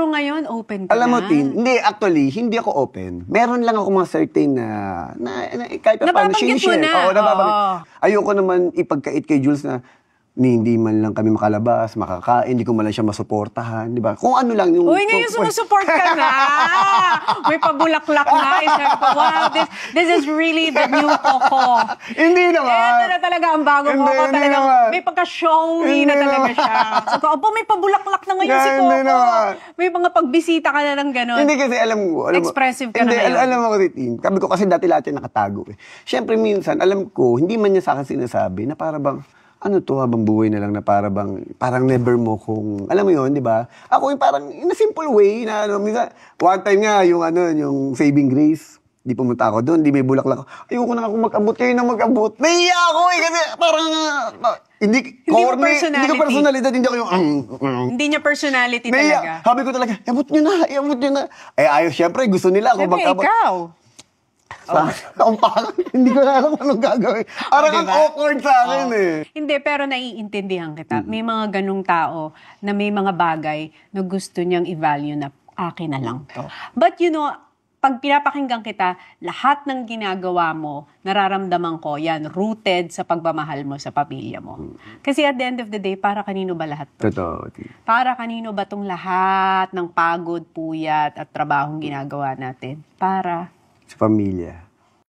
Pero ngayon, open ka Alam mo, na. Tin, hindi, actually, hindi ako open. Meron lang ako mga certain na kahit pa paano, Nababanggit mo sinishare. na. Oo, nababanggit. Oo. Ayoko naman ipagkait kay Jules na hindi man lang kami makalabas, makakain, hindi ko man lang siya masuportahan, di ba? Kung ano lang yung... Uy, ngayon sumusupport ka na. May pabulaklak na. Sabi ko, wow, this is really the new Coco. Hindi naman. Ito na talaga ang bagong Hindi, Coco. hindi Talaga, naman. may pagka-showy na Hindi talaga naman. siya. Sabi ko, opo, may pabulaklak na ngayon si Hindi Coco. naman. May mga pagbisita ka na ng gano'n. Hindi kasi alam mo. Expressive ka na hindi, ngayon. alam mo kasi, Tim. Sabi ko kasi dati lahat yung nakatago eh. Siyempre minsan, alam ko, hindi man niya sa akin sinasabi na para bang, ano to, habang buhay na lang na parang never mo kung, alam mo yun, di ba? Ako yung parang, in a simple way, na ano, minsan, one time nga, yung Saving Grace, di pumunta ako doon, di may bulaklak. Ayoko na ako mag-abot, kayo na mag-abot. Naiya ako eh, kasi parang, hindi mo personality. Hindi ko personalidad, hindi ako yung, Hindi niya personality naiya. talaga. Sabi ko talaga, abot nyo na. Eh, ayos, syempre, gusto nila ako Siyempre, mag-abot. ikaw. Ang pangit, hindi ko na alam anong gagawin. Parang ang diba? awkward sa akin eh. Hindi, pero naiintindihan kita. May mga ganung tao na may mga bagay na gusto niyang i-value na akin na lang to. But you know, pag pinapakinggan kita, lahat ng ginagawa mo, nararamdaman ko, yan, rooted sa pagmamahal mo sa pamilya mo. Kasi at the end of the day, para kanino ba lahat to? Totoo. Para kanino ba tong lahat ng pagod, puyat at trabahong ginagawa natin? Para Sa pamilya.